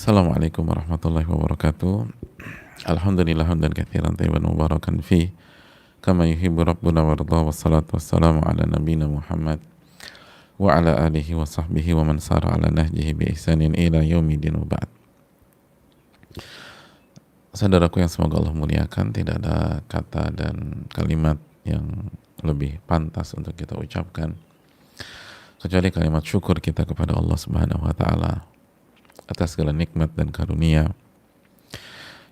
Assalamualaikum warahmatullahi wabarakatuh. Alhamdulillah hamdan katsiran tayyiban mubarakan fi kama yuhibbu rabbuna warda, wassalatu wassalamu ala nabiyyina Muhammad wa ala alihi wa sahbihi wa man sara ala nahjihi bi ihsanin ila yaumidin wa ba'd. Saudaraku yang semoga Allah muliakan, tidak ada kata dan kalimat yang lebih pantas untuk kita ucapkan kecuali kalimat syukur kita kepada Allah Subhanahu wa taala atas segala nikmat dan karunia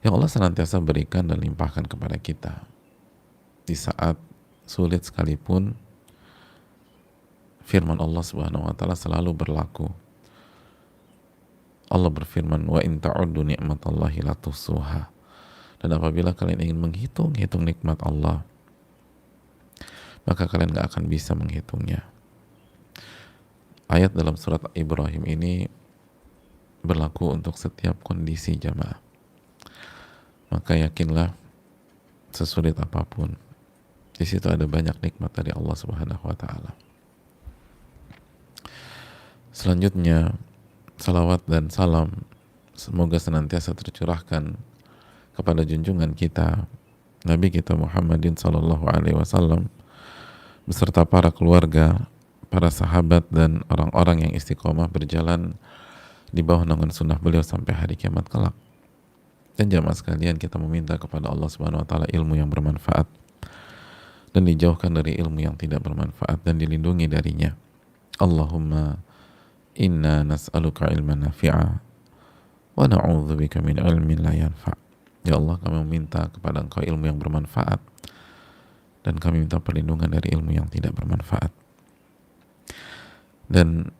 yang Allah senantiasa berikan dan limpahkan kepada kita. Di saat sulit sekalipun, firman Allah Subhanahu wa taala selalu berlaku. Allah berfirman, "Wa in ta'uddu ni'matallahi la tuhsuha." Dan apabila kalian ingin menghitung nikmat Allah, maka kalian gak akan bisa menghitungnya. Ayat dalam surat Ibrahim ini berlaku untuk setiap kondisi jamaah. Maka yakinlah, sesulit apapun, di situ ada banyak nikmat dari Allah Subhanahu wa taala. Selanjutnya, salawat dan salam semoga senantiasa tercurahkan kepada junjungan kita, Nabi kita Muhammadin sallallahu alaihi wasallam beserta para keluarga, para sahabat dan orang-orang yang istiqomah berjalan di bawah naungan sunnah beliau sampai hari kiamat kelak. Dan jamaah sekalian, kita meminta kepada Allah Subhanahu wa taala ilmu yang bermanfaat dan dijauhkan dari ilmu yang tidak bermanfaat dan dilindungi darinya. Allahumma inna nas'aluka ilman nafi'a wa na'udzubika min ilmin la yanfa'. Ya Allah, kami meminta kepada Engkau ilmu yang bermanfaat dan kami minta perlindungan dari ilmu yang tidak bermanfaat. Dan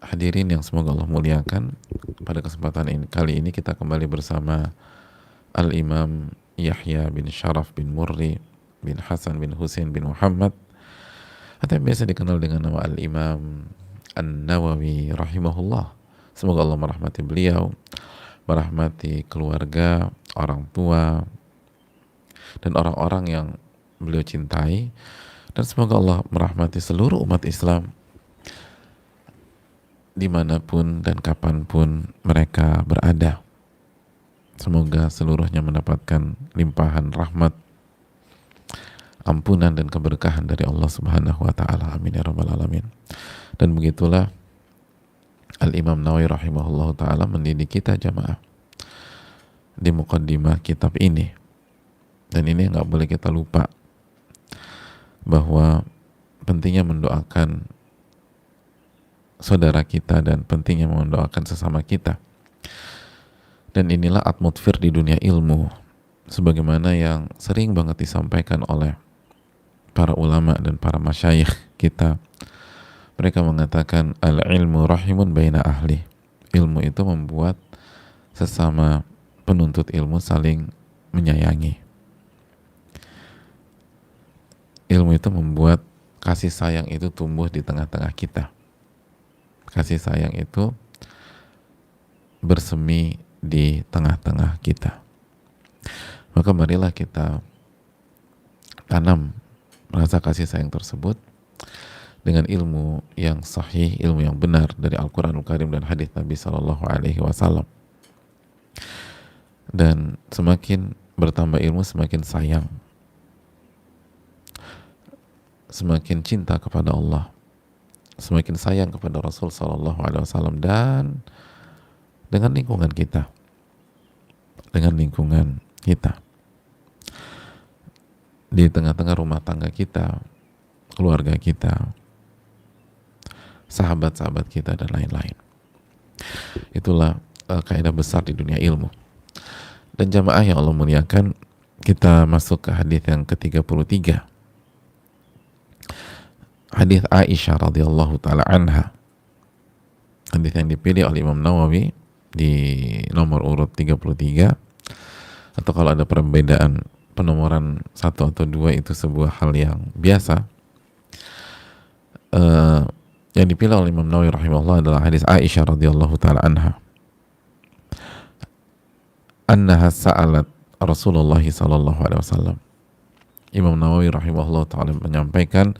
hadirin yang semoga Allah muliakan, pada kesempatan ini kali ini kita kembali bersama Al-Imam Yahya bin Sharaf bin Murri bin Hasan bin Husain bin Muhammad, atau yang biasa dikenal dengan nama Al-Imam An-Nawawi rahimahullah. Semoga Allah merahmati beliau, merahmati keluarga, orang tua, dan orang-orang yang beliau cintai, dan semoga Allah merahmati seluruh umat Islam dimanapun dan kapanpun mereka berada. Semoga seluruhnya mendapatkan limpahan rahmat, ampunan dan keberkahan dari Allah Subhanahu wa taala. Amin ya rabbal alamin. Dan begitulah Al-Imam Nawawi rahimahullah taala mendidik kita jamaah di muqaddimah kitab ini. Dan ini nggak boleh kita lupa, bahwa pentingnya mendoakan saudara kita dan pentingnya mendoakan sesama kita. Dan inilah atmosfer di dunia ilmu, sebagaimana yang sering banget disampaikan oleh para ulama dan para masyayikh kita. Mereka mengatakan al-ilmu rahimun baina ahli. Ilmu itu membuat sesama penuntut ilmu saling menyayangi. Ilmu itu membuat kasih sayang itu tumbuh di tengah-tengah kita. Kasih sayang itu bersemi di tengah-tengah kita. Maka marilah kita tanam rasa kasih sayang tersebut dengan ilmu yang sahih, ilmu yang benar dari Al-Quranul Karim dan hadis Nabi Sallallahu Alaihi Wasallam. Dan semakin bertambah ilmu, semakin sayang, semakin cinta kepada Allah, semakin sayang kepada Rasul Sallallahu Alaihi Wasallam, dan dengan lingkungan kita, di tengah-tengah rumah tangga kita, keluarga kita, sahabat-sahabat kita, dan lain-lain. Itulah kaidah besar di dunia ilmu. Dan jamaah yang Allah muliakan, kita masuk ke hadis yang ke-33. Hadis Aisyah radhiyallahu taala anha. Hadis yang dipilih oleh Imam Nawawi di nomor urut 33, atau kalau ada perbedaan penomoran 1 atau 2 itu sebuah hal yang biasa. Yang dipilih oleh Imam Nawawi rahimahullah adalah hadis Aisyah radhiyallahu taala anha. Annaha sa'alat Rasulullah sallallahu alaihi wasallam. Imam Nawawi rahimahullah taala menyampaikan,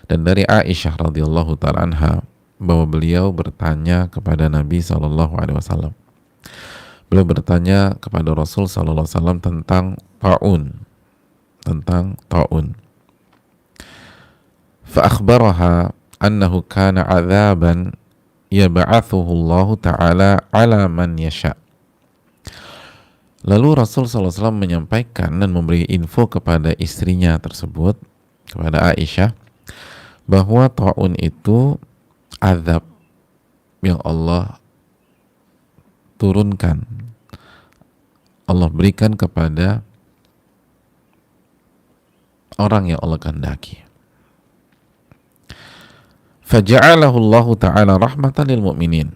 dan dari Aisyah radhiyallahu taala anha, bahwa beliau bertanya kepada Nabi sallallahu alaihi wasallam. Beliau bertanya kepada Rasul sallallahu alaihi wasallam tentang taun. Fa akhbaraha annahu kana 'adzaban yab'athuhu Allah taala 'ala man yasha. Lalu Rasul sallallahu alaihi wasallam menyampaikan dan memberi info kepada istrinya tersebut, kepada Aisyah, bahwa taun itu azab yang Allah turunkan, Allah berikan kepada orang yang Allah kehendaki. Faja'alahu Allah Ta'ala rahmatan lil mu'minin.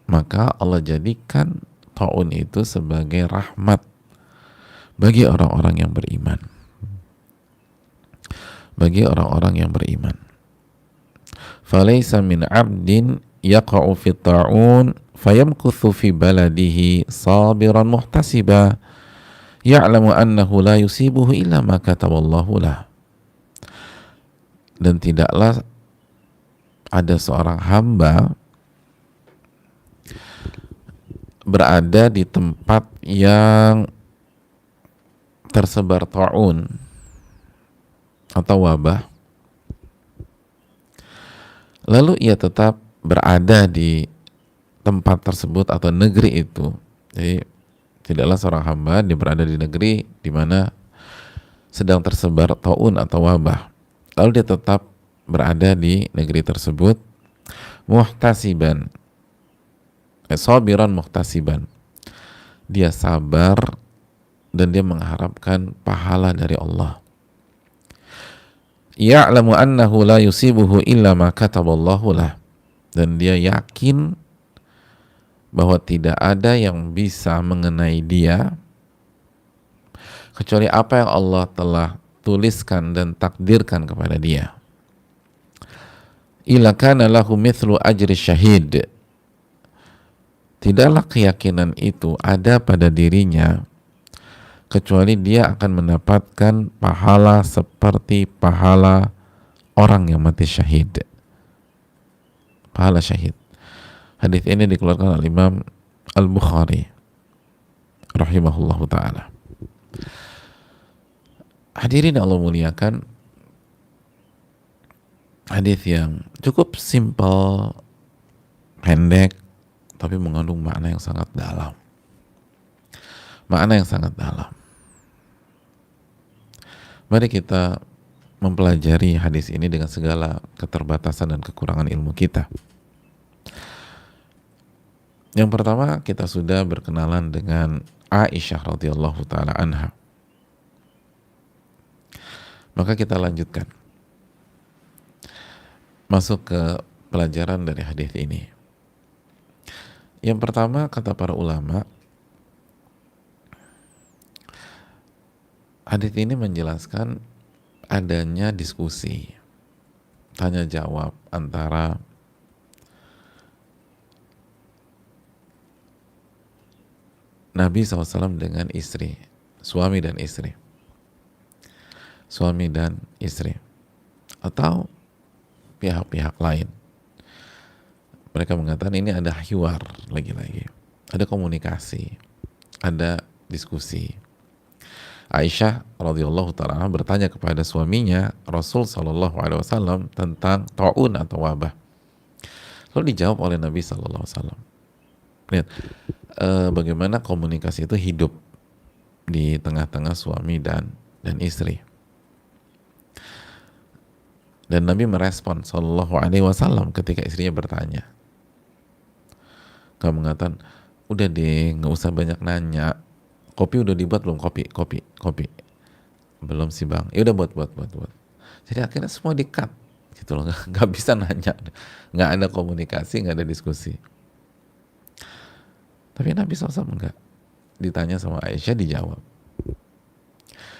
Maka Allah jadikan taun itu sebagai rahmat bagi orang-orang yang beriman. Bagi orang-orang yang beriman. Falaysa min 'abdin yaqa'u fi ta'un fayamkuthu fi baladihi sabiran muhtasiba ya'lamu annahu la yusibuhu illa ma kataballahu lah. Dan tidaklah ada seorang hamba berada di tempat yang tersebar ta'un atau wabah, lalu ia tetap berada di tempat tersebut atau negeri itu. Jadi tidaklah seorang hamba dia berada di negeri di mana sedang tersebar ta'un atau wabah, lalu dia tetap berada di negeri tersebut muhtasiban, sabiran muhtasiban, dia sabar dan dia mengharapkan pahala dari Allah. Ya'lamu annahu la yusibuhu illa ma kataballahu lah, dan dia yakin bahwa tidak ada yang bisa mengenai dia kecuali apa yang Allah telah tuliskan dan takdirkan kepada dia. Illa kana lahu mithlu ajri syahid. Tidaklah keyakinan itu ada pada dirinya kecuali dia akan mendapatkan pahala seperti pahala orang yang mati syahid. Pahala syahid. Hadis ini dikeluarkan oleh Imam Al-Bukhari rahimahullahu ta'ala. Hadirin Allah muliakan, hadis yang cukup simpel, pendek, tapi mengandung makna yang sangat dalam. Makna yang sangat dalam. Mari kita mempelajari hadis ini dengan segala keterbatasan dan kekurangan ilmu kita. Yang pertama, kita sudah berkenalan dengan Aisyah radhiyallahu taala anha. Maka kita lanjutkan. Masuk ke pelajaran dari hadis ini. Yang pertama, kata para ulama, hadis ini menjelaskan adanya diskusi, tanya jawab antara Nabi SAW dengan istri, suami dan istri, atau pihak-pihak lain. Mereka mengatakan ini ada hiwar, lagi-lagi ada komunikasi, ada diskusi. Aisyah radhiyallahu ta'ala bertanya kepada suaminya Rasul sallallahu alaihi wasallam tentang taun atau wabah. Lalu dijawab oleh Nabi sallallahu alaihi wasallam. Lihat bagaimana komunikasi itu hidup di tengah-tengah suami dan istri. Dan Nabi merespon sallallahu alaihi wasallam ketika istrinya bertanya. Kamu mengatakan, udah deh, nggak usah banyak nanya. Kopi udah dibuat belum? Kopi. Belum sih bang. Ya udah buat. Jadi akhirnya semua di-cut gitu loh, nggak bisa nanya, nggak ada komunikasi, nggak ada diskusi. Tapi Nabi SAW enggak. Ditanya sama Aisyah, dijawab.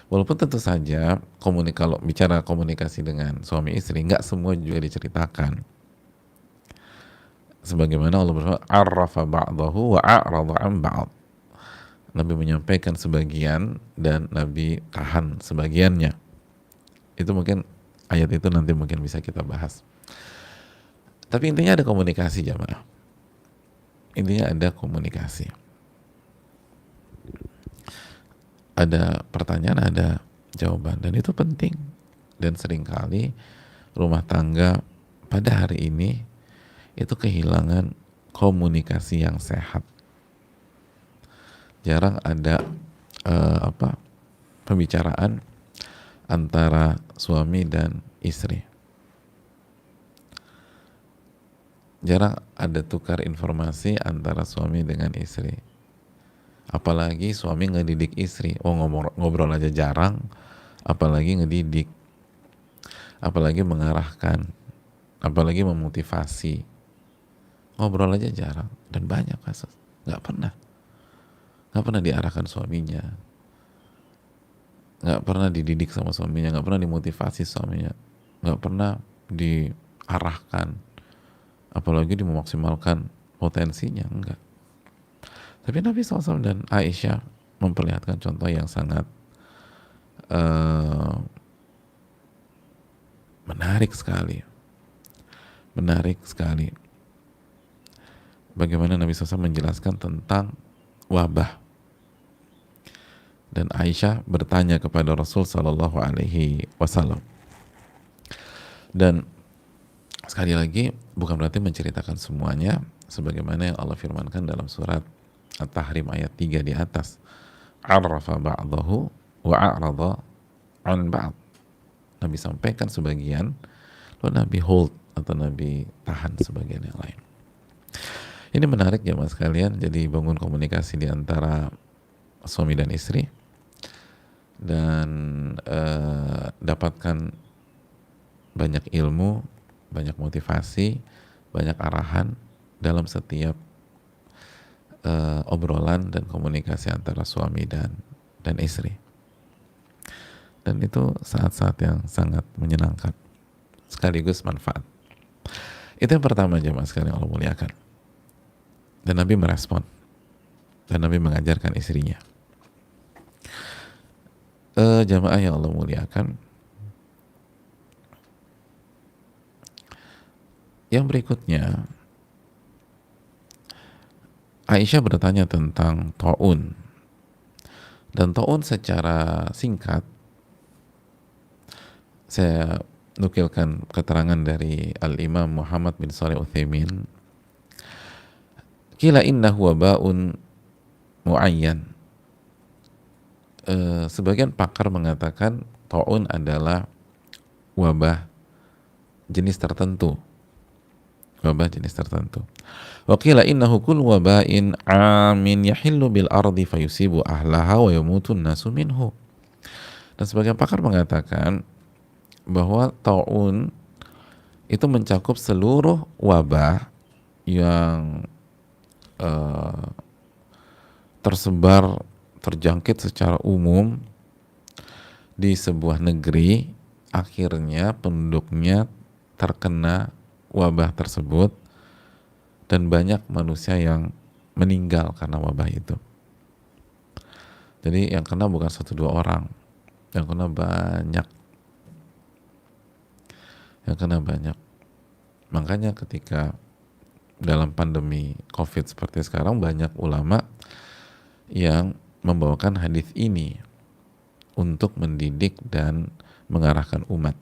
Walaupun tentu saja kalau bicara komunikasi dengan suami istri, nggak semua juga diceritakan. Sebagaimana Allah berfirman, "Arrafa ba'dahu wa a'rada an ba'd." Nabi menyampaikan sebagian dan Nabi tahan sebagiannya. Itu mungkin ayat itu nanti mungkin bisa kita bahas. Tapi intinya ada komunikasi, jamaah. Intinya ada komunikasi. ada pertanyaan, ada jawaban, dan itu penting. Dan seringkali rumah tangga pada hari ini itu kehilangan komunikasi yang sehat. Jarang ada pembicaraan antara suami dan istri. Jarang ada tukar informasi antara suami dengan istri. Apalagi suami ngedidik istri. Oh, ngobrol aja jarang, apalagi ngedidik, apalagi mengarahkan, apalagi memotivasi. Ngobrol aja jarang, dan banyak kasus nggak pernah diarahkan suaminya, nggak pernah dididik sama suaminya, nggak pernah dimotivasi suaminya, nggak pernah diarahkan, apalagi dimaksimalkan potensinya, enggak. Tapi Nabi SAW dan Aisyah memperlihatkan contoh yang sangat menarik sekali. Bagaimana Nabi SAW menjelaskan tentang wabah. Dan Aisyah bertanya kepada Rasul Sallallahu Alaihi Wasallam. Dan sekali lagi, bukan berarti menceritakan semuanya, sebagaimana yang Allah firmankan dalam surat At-Tahrim ayat 3 di atas. Arrafa ba'dahu wa a'rada an ba'd. Nabi sampaikan sebagian, lalu Nabi hold atau Nabi tahan sebagian yang lain. Ini menarik ya mas sekalian. Jadi bangun komunikasi di antara suami dan istri, dan dapatkan banyak ilmu, banyak motivasi, banyak arahan dalam setiap obrolan dan komunikasi antara suami dan istri. Dan itu saat-saat yang sangat menyenangkan sekaligus manfaat. Itu yang pertama jemaah sekalian Allah muliakan. Dan Nabi merespon, dan Nabi mengajarkan istrinya. Jamaah yang Allah muliakan, yang berikutnya Aisyah bertanya tentang ta'un. Dan ta'un secara singkat saya nukilkan keterangan dari Al-Imam Muhammad bin Shalih Utsaimin. Qila innahu waba'un mu'ayyan. Sebagian pakar mengatakan ta'un adalah wabah jenis tertentu. Wa qila innahu kullu waba'in 'amin yahillu bil ardi fayusibu ahlaha wa yamutun nasu minhu. Dan sebagian pakar mengatakan bahwa ta'un itu mencakup seluruh wabah yang tersebar, terjangkit secara umum di sebuah negeri, akhirnya penduduknya terkena wabah tersebut dan banyak manusia yang meninggal karena wabah itu. Jadi yang kena bukan 1-2 orang, yang kena banyak. Makanya ketika dalam pandemi COVID seperti sekarang, banyak ulama yang membawakan hadis ini untuk mendidik dan mengarahkan umat.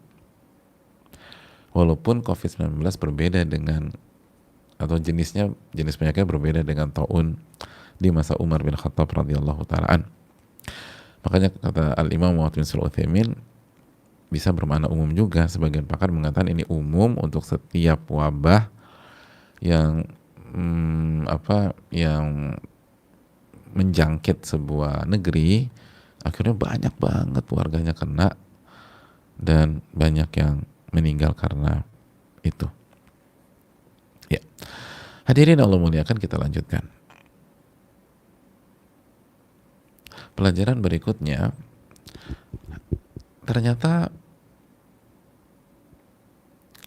Walaupun COVID-19 berbeda dengan, atau jenis penyakitnya berbeda dengan ta'un di masa Umar bin Khattab radhiyallahu ta'ala an. Makanya kata Al-Imam Muhammad bin Shalih Utsaimin, bisa bermakna umum juga. Sebagian pakar mengatakan ini umum untuk setiap wabah yang yang menjangkit sebuah negeri, akhirnya banyak banget warganya kena dan banyak yang meninggal karena itu. Ya, hadirin Allah muliakan, kita lanjutkan. Pelajaran berikutnya, ternyata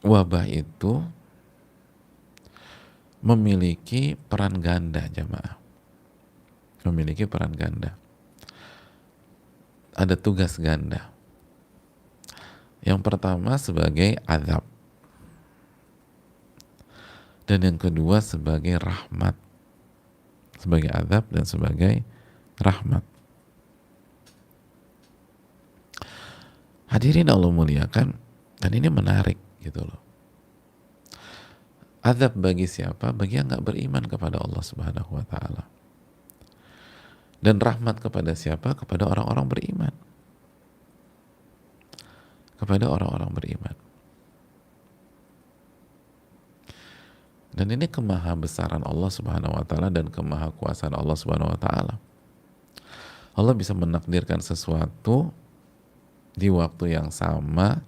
wabah itu memiliki peran ganda, jamaah. Memiliki peran ganda. Ada tugas ganda. Yang pertama sebagai azab. Dan yang kedua sebagai rahmat. Sebagai azab dan sebagai rahmat. Hadirin Allah muliakan, dan ini menarik gitu loh. Azab bagi siapa? Bagi yang nggak beriman kepada Allah Subhanahu wa taala. Dan rahmat kepada siapa? Kepada orang-orang beriman. Kepada orang-orang beriman. Dan ini kemahabesaran Allah Subhanahu wa taala dan kemahakuasaan Allah Subhanahu wa taala. Allah bisa menakdirkan sesuatu di waktu yang sama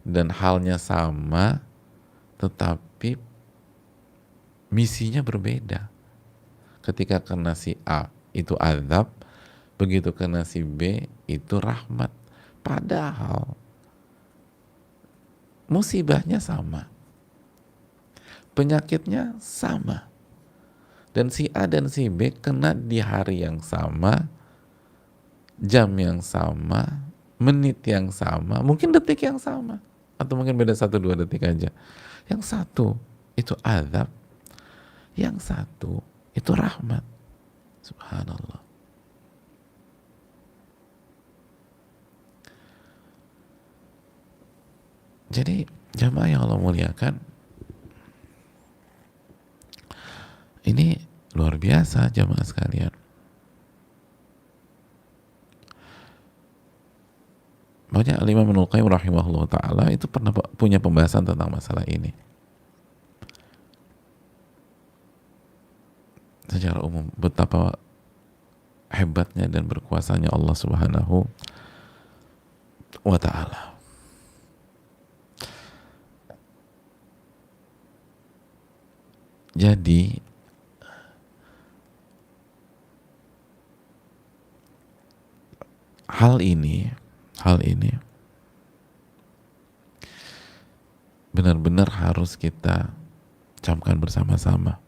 dan halnya sama, tetapi misinya berbeda. Ketika kena si A itu azab, begitu kena si B itu rahmat. Padahal musibahnya sama, penyakitnya sama, dan si A dan si B kena di hari yang sama, jam yang sama, menit yang sama, mungkin detik yang sama, atau mungkin beda 1-2 detik aja. Yang satu itu azab, yang satu itu rahmat. Subhanallah. Jadi jamaah yang Allah muliakan, ini luar biasa jamaah sekalian. Banyak Al-Imam Ibnul Qayyim rahimahullah ta'ala itu pernah punya pembahasan tentang masalah ini. Secara umum, betapa hebatnya dan berkuasanya Allah Subhanahu wa ta'ala. Jadi hal ini benar-benar harus kita camkan bersama-sama.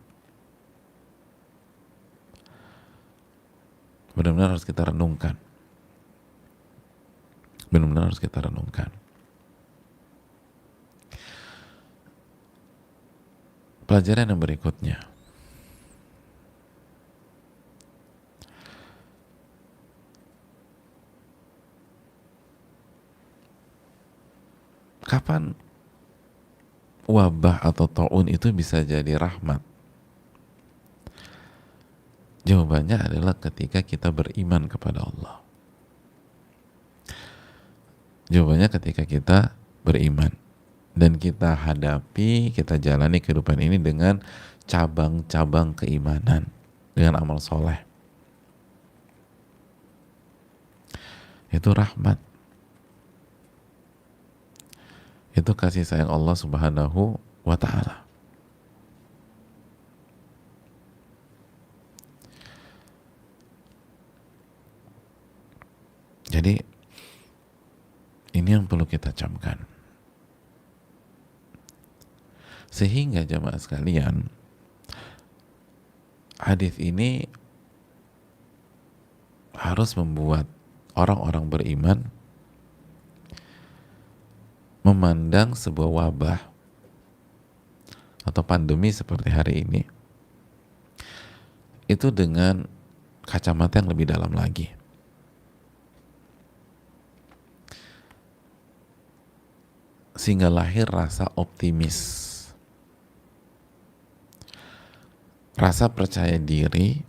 Benar-benar harus kita renungkan. Benar-benar harus kita renungkan. Pelajaran yang berikutnya. Kapan wabah atau ta'un itu bisa jadi rahmat? Jawabannya adalah ketika kita beriman kepada Allah. Jawabannya ketika kita beriman dan kita hadapi, kita jalani kehidupan ini dengan cabang-cabang keimanan, dengan amal soleh. Itu rahmat. Itu kasih sayang Allah Subhanahu wa ta'ala. Jadi ini yang perlu kita camkan. Sehingga jamaah sekalian, hadis ini harus membuat orang-orang beriman memandang sebuah wabah atau pandemi seperti hari ini itu dengan kacamata yang lebih dalam lagi. Sehingga lahir rasa optimis, rasa percaya diri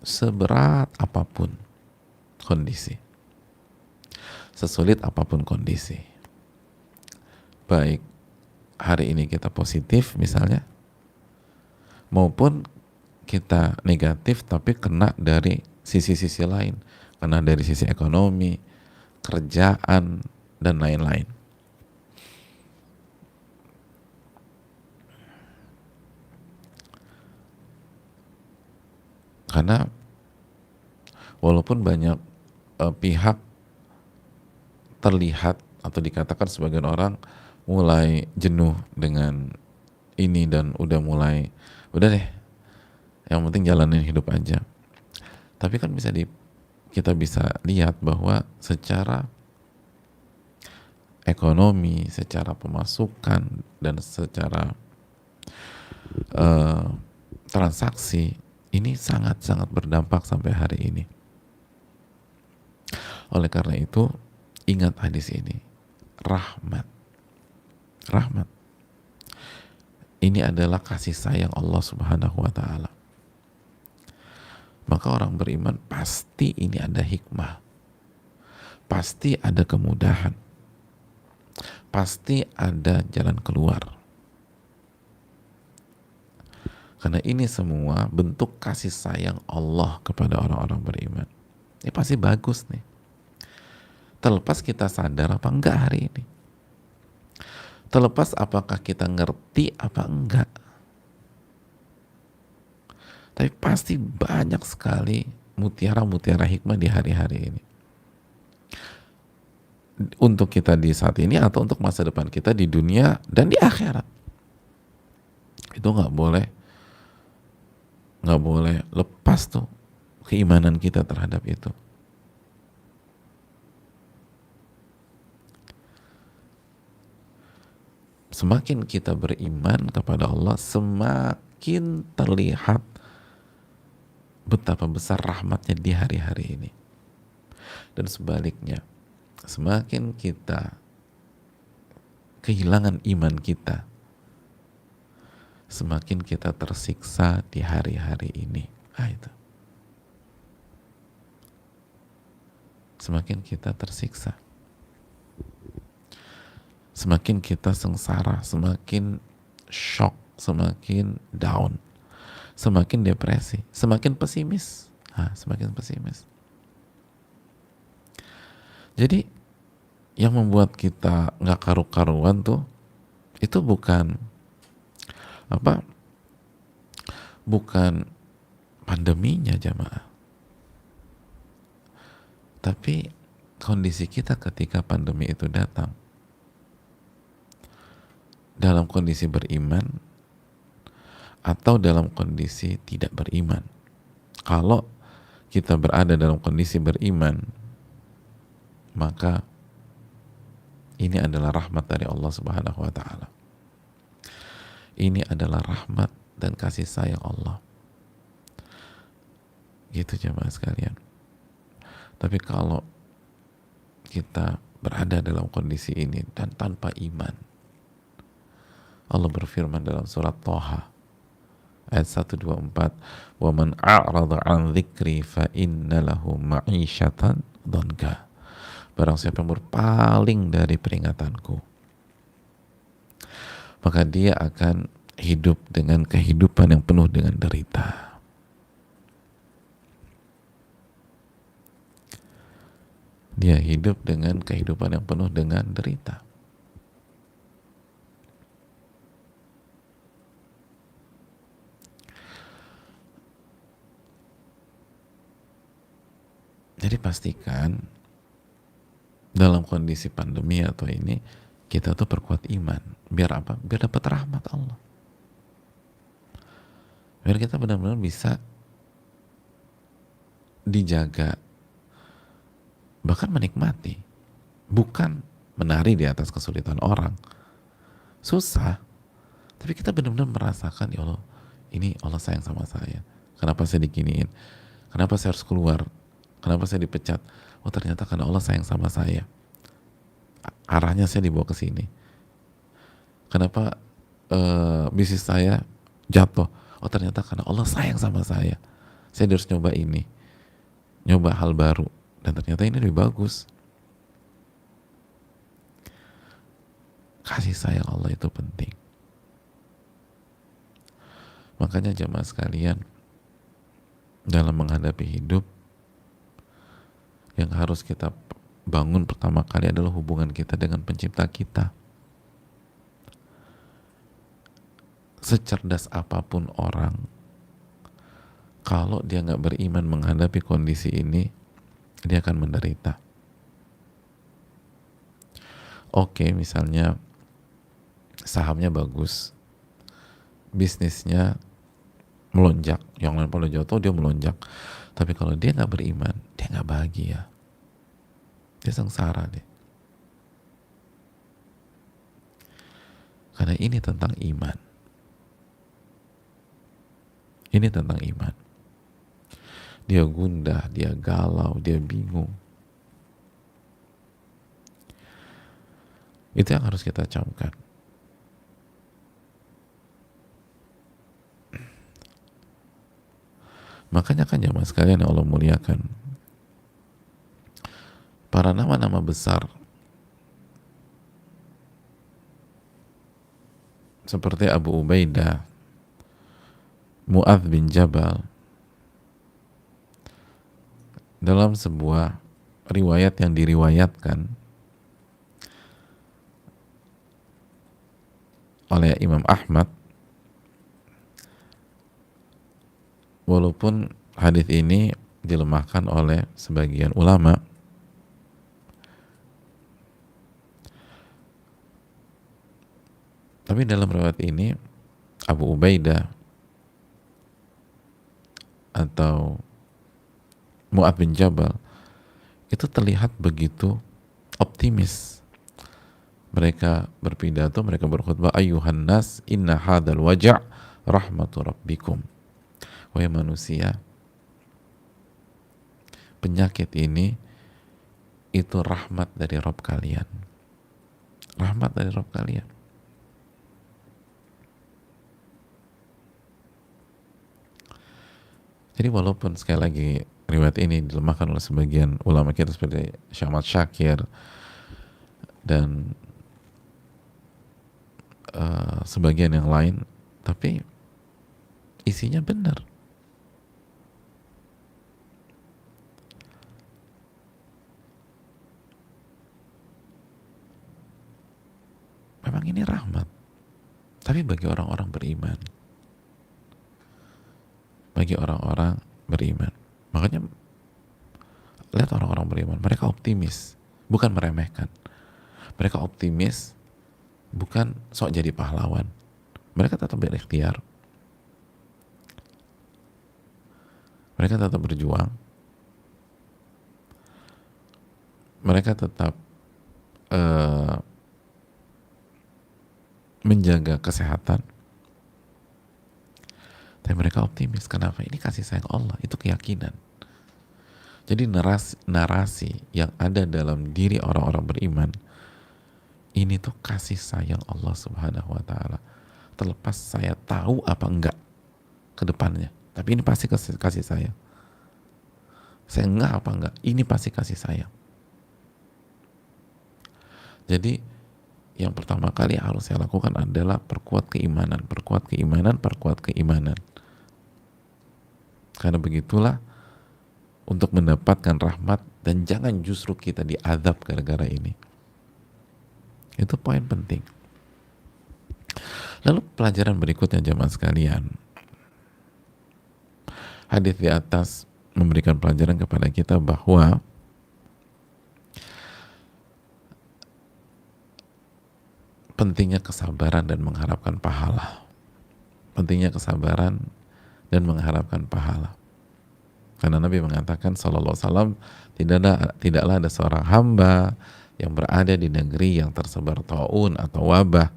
seberat apapun kondisi, sesulit apapun kondisi. Baik hari ini kita positif misalnya, maupun kita negatif tapi kena dari sisi-sisi lain, kena dari sisi ekonomi, kerjaan, dan lain-lain. Karena walaupun banyak pihak terlihat atau dikatakan sebagian orang mulai jenuh dengan ini dan udah deh, yang penting jalanin hidup aja. Tapi kan kita bisa lihat bahwa secara ekonomi, secara pemasukan, dan secara transaksi ini sangat-sangat berdampak sampai hari ini. Oleh karena itu, Ingat hadis ini, rahmat. Rahmat. Ini adalah kasih sayang Allah Subhanahu wa taala. Maka orang beriman pasti ini ada hikmah. Pasti ada kemudahan. Pasti ada jalan keluar. Karena ini semua bentuk kasih sayang Allah kepada orang-orang beriman. Ini pasti bagus nih. Terlepas kita sadar apa enggak hari ini. Terlepas apakah kita ngerti apa enggak. Tapi pasti banyak sekali mutiara-mutiara hikmah di hari-hari ini. Untuk kita di saat ini atau untuk masa depan kita di dunia dan di akhirat. Itu nggak boleh lepas tuh keimanan kita terhadap itu. Semakin kita beriman kepada Allah, semakin terlihat betapa besar rahmatnya di hari-hari ini. Dan sebaliknya, semakin kita kehilangan iman kita, semakin kita tersiksa di hari-hari ini. Itu. Semakin kita tersiksa. Semakin kita sengsara, semakin shock, semakin down, semakin depresi, semakin pesimis. Semakin pesimis. Jadi yang membuat kita nggak karu-karuan tuh itu bukan pandeminya jamaah, tapi kondisi kita ketika pandemi itu datang. Dalam kondisi beriman atau dalam kondisi tidak beriman. Kalau kita berada dalam kondisi beriman, maka ini adalah rahmat dari Allah Subhanahu wa taala. Ini adalah rahmat dan kasih sayang Allah. Gitu jemaah sekalian. Tapi kalau kita berada dalam kondisi ini dan tanpa iman, Allah berfirman dalam surat Thaha ayat 124, "Wa man a'rada 'an dzikri fa inna lahu ma'isyatan dhanka." Barang siapa yang berpaling dari peringatanku, maka dia akan hidup dengan kehidupan yang penuh dengan derita. Dia hidup dengan kehidupan yang penuh dengan derita. Jadi pastikan dalam kondisi pandemi atau ini kita tuh perkuat iman. Biar apa? Biar dapat rahmat Allah. Biar kita benar-benar bisa dijaga, bahkan menikmati, bukan menari di atas kesulitan orang. Susah, tapi kita benar-benar merasakan, ya Allah, ini Allah sayang sama saya. Kenapa saya diginiin? Kenapa saya harus keluar? Kenapa saya dipecat? Oh ternyata karena Allah sayang sama saya. Arahnya saya dibawa ke sini. Kenapa bisnis saya jatuh? Oh ternyata karena Allah sayang sama saya. Saya harus nyoba ini, nyoba hal baru, dan ternyata ini lebih bagus. Kasih sayang Allah itu penting. Makanya jemaah sekalian, dalam menghadapi hidup, yang harus kita bangun pertama kali adalah hubungan kita dengan pencipta kita. Secerdas apapun orang, kalau dia nggak beriman menghadapi kondisi ini, dia akan menderita. Oke, misalnya sahamnya bagus, bisnisnya melonjak, yang lain pada jatuh, dia melonjak. Tapi kalau dia nggak beriman, dia nggak bahagia, dia sengsara deh. Karena ini tentang iman. Ini tentang iman. Dia gundah, dia galau, dia bingung. Itu yang harus kita camkan. Makanya kan jamaah sekalian yang Allah muliakan, para nama-nama besar seperti Abu Ubaidah, Mu'adz bin Jabal, dalam sebuah riwayat yang diriwayatkan oleh Imam Ahmad, walaupun hadis ini dilemahkan oleh sebagian ulama, tapi dalam riwayat ini Abu Ubaidah atau Mu'adz bin Jabal itu terlihat begitu optimis. Mereka berpidato, mereka berkhutbah, ayyuhan nas inna hadzal waja' rahmatu rabbikum. Wahai manusia, penyakit ini itu rahmat dari Rabb kalian. Rahmat dari Rabb kalian. Jadi walaupun sekali lagi riwayat ini dilemahkan oleh sebagian ulama kita seperti Syekh Ahmad Syakir dan sebagian yang lain, tapi isinya benar. Memang ini rahmat, tapi bagi orang-orang beriman, bagi orang-orang beriman. Makanya lihat orang-orang beriman, mereka optimis, bukan meremehkan. Mereka optimis, bukan sok jadi pahlawan. Mereka tetap berikhtiar, mereka tetap berjuang, mereka tetap menjaga kesehatan, tapi mereka optimis. Kenapa? Ini kasih sayang Allah, itu keyakinan. Jadi narasi yang ada dalam diri orang-orang beriman ini tuh kasih sayang Allah Subhanahu wa ta'ala. Terlepas saya tahu apa enggak ke depannya, tapi ini pasti kasih sayang. Saya enggak apa enggak, ini pasti kasih sayang. Jadi yang pertama kali harus saya lakukan adalah perkuat keimanan, perkuat keimanan, perkuat keimanan. Karena begitulah untuk mendapatkan rahmat, dan jangan justru kita diazab gara-gara ini. Itu poin penting. Lalu pelajaran berikutnya jamaah sekalian, hadis di atas memberikan pelajaran kepada kita bahwa pentingnya kesabaran dan mengharapkan pahala. Pentingnya kesabaran dan mengharapkan pahala. Karena Nabi mengatakan sallallahu alaihi wasallam, tidaklah ada seorang hamba yang berada di negeri yang tersebar taun atau wabah,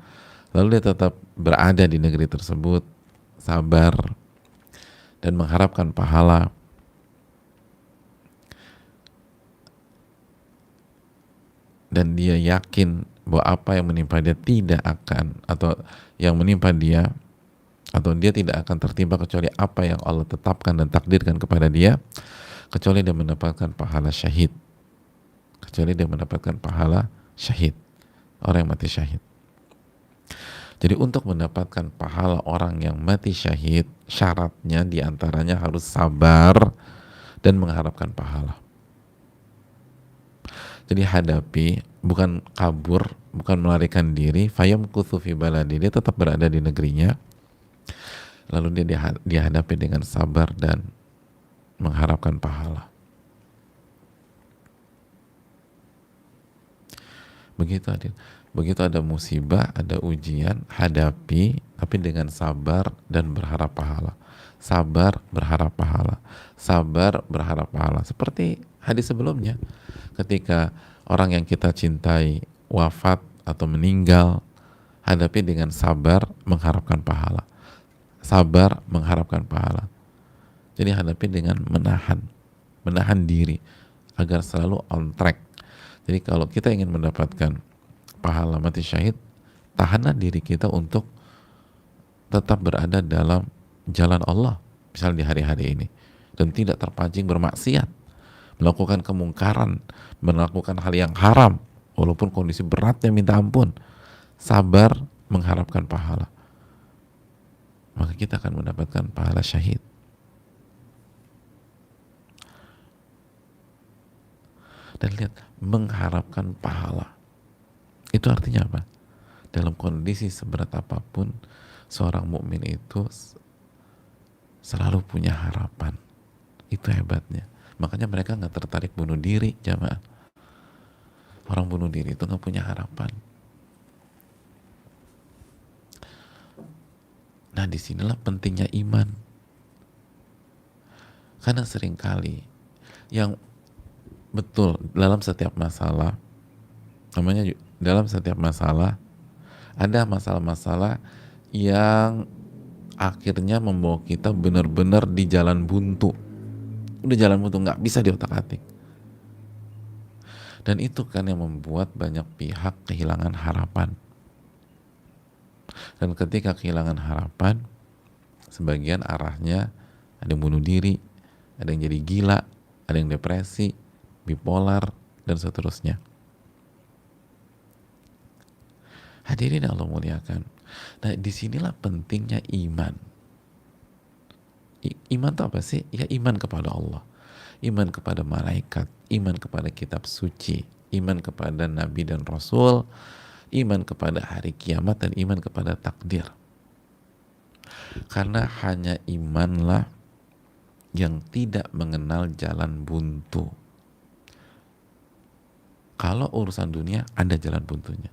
lalu dia tetap berada di negeri tersebut, sabar dan mengharapkan pahala, dan dia yakin bahwa apa yang menimpa dia tidak akan, atau yang menimpa dia, atau dia tidak akan tertimpa kecuali apa yang Allah tetapkan dan takdirkan kepada dia, kecuali dia mendapatkan pahala syahid, kecuali dia mendapatkan pahala syahid, orang yang mati syahid. Jadi untuk mendapatkan pahala orang yang mati syahid, syaratnya diantaranya harus sabar dan mengharapkan pahala. Jadi hadapi, bukan kabur, bukan melarikan diri. Fayamkuthu fi baladi, dia tetap berada di negerinya, lalu dia dihadapi dengan sabar dan mengharapkan pahala. Begitu adil. Begitu ada musibah, ada ujian, hadapi, tapi dengan sabar dan berharap pahala. Sabar, berharap pahala. Sabar, berharap pahala. Seperti hadis sebelumnya, ketika orang yang kita cintai wafat atau meninggal, hadapi dengan sabar, mengharapkan pahala. Sabar, mengharapkan pahala. Jadi hadapi dengan menahan diri agar selalu on track. Jadi kalau kita ingin mendapatkan pahala mati syahid, tahanlah diri kita untuk tetap berada dalam jalan Allah, misalnya di hari-hari ini, dan tidak terpancing bermaksiat, melakukan kemungkaran, melakukan hal yang haram, walaupun kondisi beratnya minta ampun, sabar mengharapkan pahala, maka kita akan mendapatkan pahala syahid. Dan lihat, mengharapkan pahala itu artinya apa? Dalam kondisi seberat apapun, seorang mukmin itu selalu punya harapan. Itu hebatnya. Makanya mereka nggak tertarik bunuh diri, jamaah. Orang bunuh diri itu nggak punya harapan. Nah, disinilah pentingnya iman. Karena seringkali yang betul dalam setiap masalah, namanya dalam setiap masalah ada masalah-masalah yang akhirnya membawa kita benar-benar di jalan buntu. Udah jalan buntu, nggak bisa diotak-atik. Dan itu kan yang membuat banyak pihak kehilangan harapan. Dan ketika kehilangan harapan, sebagian arahnya ada yang bunuh diri, ada yang jadi gila, ada yang depresi, bipolar, dan seterusnya. Hadirin Allah muliakan. Nah, disinilah pentingnya iman. Iman itu apa sih? Ya, iman kepada Allah, iman kepada malaikat, iman kepada kitab suci, iman kepada nabi dan rasul, iman kepada hari kiamat, dan iman kepada takdir. Karena hanya imanlah yang tidak mengenal jalan buntu. Kalau urusan dunia ada jalan buntunya,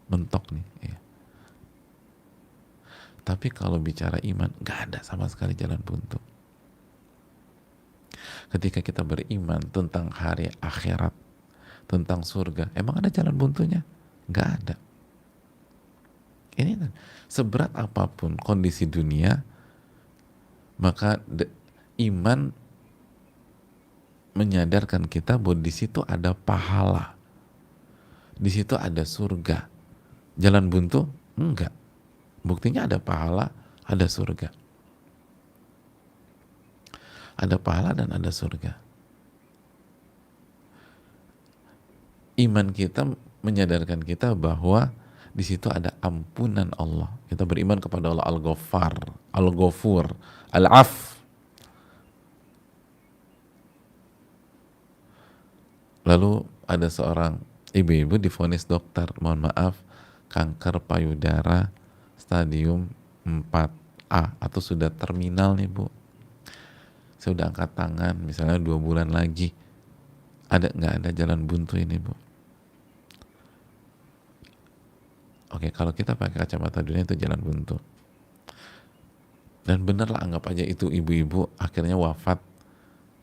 mentok nih ya. Tapi kalau bicara iman, gak ada sama sekali jalan buntu. Ketika kita beriman tentang hari akhirat, tentang surga, emang ada jalan buntunya? Gak ada. Ini kan, seberat apapun kondisi dunia, maka iman menyadarkan kita bahwa di situ ada pahala, di situ ada surga. Jalan buntu? Enggak. Buktinya ada pahala, ada surga. Ada pahala dan ada surga. Iman kita menyadarkan kita bahwa di situ ada ampunan Allah. Kita beriman kepada Allah Al-Ghaffar, Al-Ghafur, Al-Af. Lalu ada seorang ibu-ibu divonis dokter, mohon maaf, kanker payudara stadium 4A atau sudah terminal nih Bu. Saya udah angkat tangan, misalnya 2 bulan lagi. Ada nggak ada jalan buntu ini Bu? Oke, kalau kita pakai kacamata dunia itu jalan buntu. Dan benerlah, anggap aja itu ibu-ibu akhirnya wafat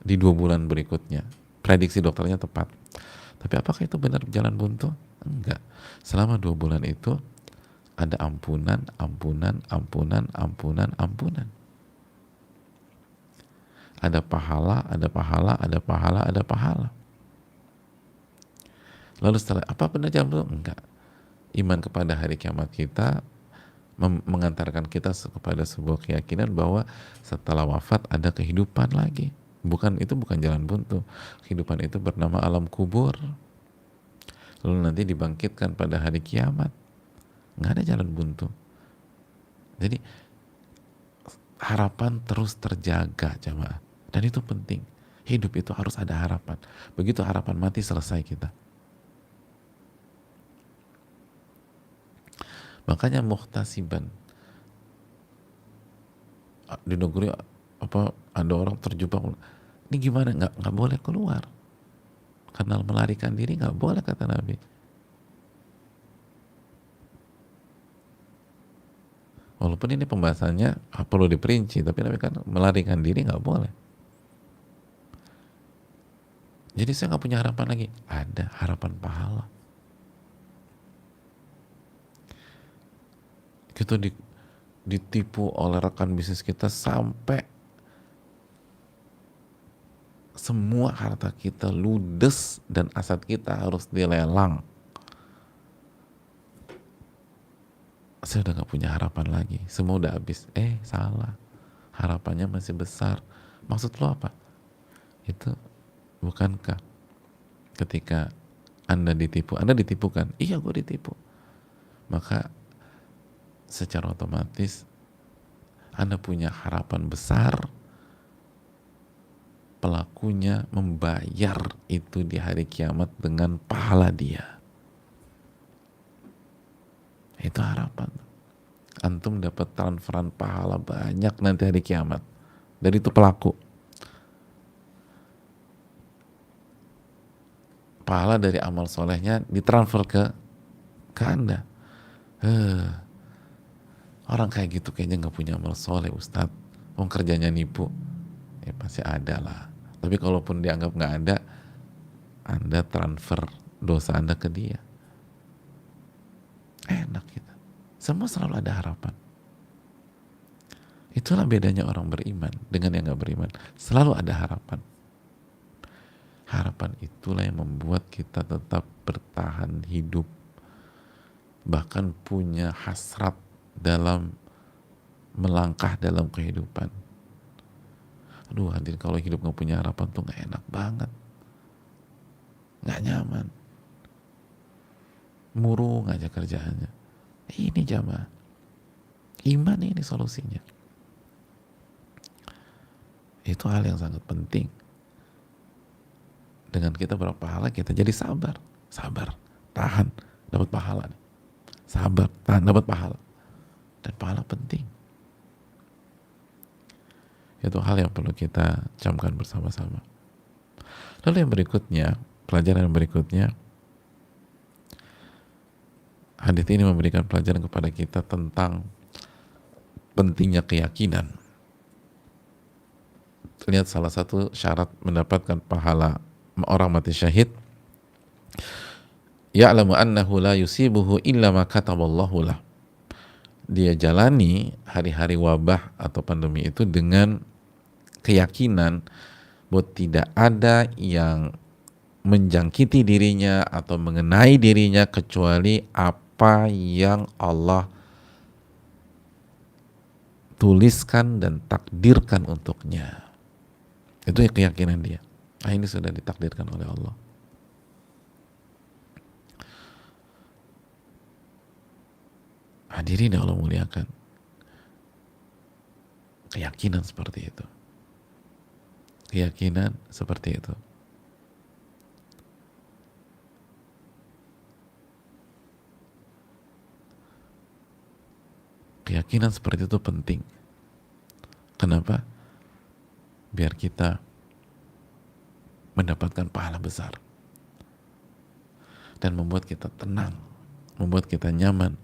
di 2 bulan berikutnya. Prediksi dokternya tepat. Tapi apakah itu benar jalan buntu? Enggak. Selama 2 bulan itu ada ampunan, ampunan, ampunan, ampunan, ampunan. Ada pahala, ada pahala, ada pahala, ada pahala. Lalu setelah apa benar jalan buntu? Enggak. Iman kepada hari kiamat kita mengantarkan kita kepada sebuah keyakinan bahwa setelah wafat ada kehidupan lagi. Itu bukan jalan buntu. Kehidupan itu bernama alam kubur. Lalu nanti dibangkitkan pada hari kiamat. Nggak ada jalan buntu. Jadi harapan terus terjaga, jamaah. Dan itu penting. Hidup itu harus ada harapan. Begitu harapan mati, selesai kita. Makanya muhtasiban. Di negeri ada orang terjebak. Ini gimana? Nggak boleh keluar. Karena melarikan diri nggak boleh, kata Nabi. Walaupun ini pembahasannya perlu diperinci, tapi Nabi kan melarikan diri nggak boleh. Jadi saya nggak punya harapan lagi. Ada harapan pahala. Kita ditipu oleh rekan bisnis kita sampai semua harta kita ludes dan aset kita harus dilelang. saya udah gak punya harapan lagi, semua udah habis. Salah, harapannya masih besar. Maksud lo apa? Itu, bukankah ketika Anda ditipu, Anda ditipu kan? Iya, gue ditipu. Maka secara otomatis Anda punya harapan besar pelakunya membayar itu di hari kiamat dengan pahala dia. Itu harapan. Antum dapat transferan pahala banyak nanti hari kiamat dari itu pelaku. Pahala dari amal solehnya ditransfer ke Anda. Orang kayak gitu kayaknya nggak punya amal soleh, Ustadz. Orang kerjanya nipu. Pasti ada lah. Tapi kalaupun dianggap nggak ada, Anda transfer dosa Anda ke dia. Enak gitu. Semua selalu ada harapan. Itulah bedanya orang beriman dengan yang nggak beriman. Selalu ada harapan. Harapan itulah yang membuat kita tetap bertahan hidup, bahkan punya hasrat dalam melangkah dalam kehidupan. Aduh hadirin, kalau hidup gak punya harapan tuh gak enak banget, gak nyaman, murung aja kerjaannya. Ini jamaah, iman ini solusinya. Itu hal yang sangat penting. Dengan kita berpahala, kita jadi sabar, tahan, dapat pahala. Sabar, tahan, dapat pahala. Dan pahala penting. Itu hal yang perlu kita camkan bersama-sama. Lalu yang berikutnya, pelajaran yang berikutnya, hadits ini memberikan pelajaran kepada kita tentang pentingnya keyakinan. Lihat salah satu syarat mendapatkan pahala orang mati syahid, ya'lamu annahu la yusibuhu illa ma kataballahu lah. Dia jalani hari-hari wabah atau pandemi itu dengan keyakinan bahwa tidak ada yang menjangkiti dirinya atau mengenai dirinya kecuali apa yang Allah tuliskan dan takdirkan untuknya. Itu keyakinan dia. Ini sudah ditakdirkan oleh Allah. Hadirin yang Allah muliakan, keyakinan seperti itu. Keyakinan seperti itu. Keyakinan seperti itu penting. Kenapa? Biar kita mendapatkan pahala besar dan membuat kita tenang, membuat kita nyaman,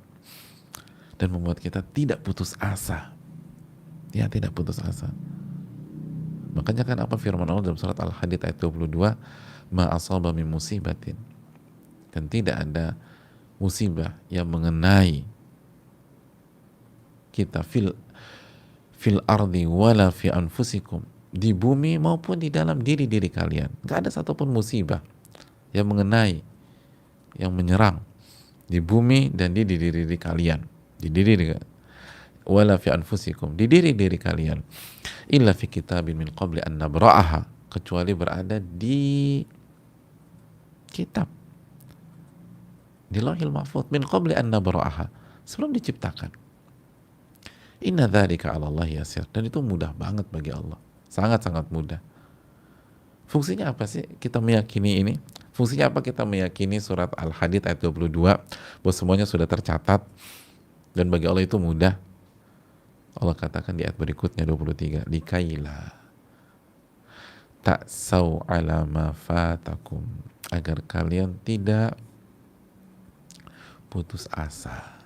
dan membuat kita tidak putus asa. Ya, tidak putus asa. Makanya kan apa firman Allah dalam surat Al-Hadid ayat 22, ma asaba min musibatin, dan tidak ada musibah yang mengenai kita fil ardi wala fi anfusikum, di bumi maupun di dalam diri-diri kalian. Gak ada satupun musibah yang mengenai, yang menyerang di bumi dan di diri-diri kalian, di diri wala fi anfusikum, di diri-diri kalian, illa fi kitabin min qabli an nabra'aha, kecuali berada di kitab, di lauhil mahfuz, min qabli an nabra'aha, sebelum diciptakan. Inna dzalika 'ala Allah yasir, dan itu mudah banget bagi Allah, sangat-sangat mudah. Fungsinya apa sih kita meyakini ini? Fungsinya apa kita meyakini surat Al-Hadid ayat 22 bahwa semuanya sudah tercatat dan bagi Allah itu mudah? Allah katakan di ayat berikutnya 23, likaila ta'sau ala ma fatakum, agar kalian tidak putus asa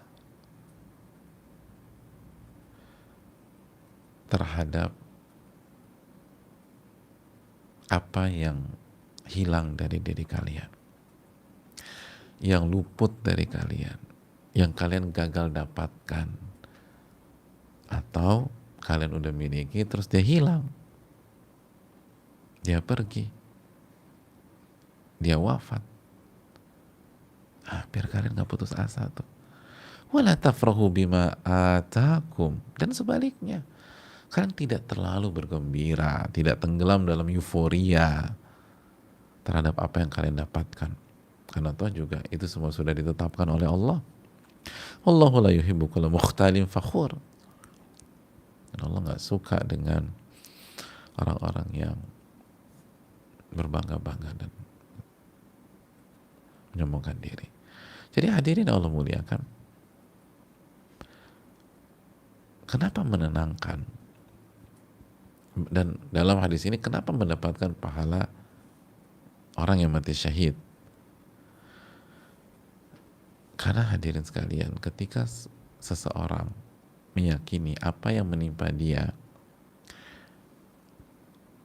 terhadap apa yang hilang dari diri kalian, yang luput dari kalian, yang kalian gagal dapatkan, atau kalian udah miliki terus dia hilang, dia pergi, dia wafat. Biar kalian gak putus asa tuh. Wala tafrahu bima atakum, dan sebaliknya kalian tidak terlalu bergembira, tidak tenggelam dalam euforia terhadap apa yang kalian dapatkan, karena toh juga itu semua sudah ditetapkan oleh Allah. Wallahu la yuhibbu kulla mukhtalin fakhur, dan Allah nggak suka dengan orang-orang yang berbangga-bangga dan menyombongkan diri. Jadi hadirin Allah muliakan, kenapa menenangkan? Dan dalam hadis ini kenapa mendapatkan pahala orang yang mati syahid? Karena hadirin sekalian, ketika seseorang meyakini apa yang menimpa dia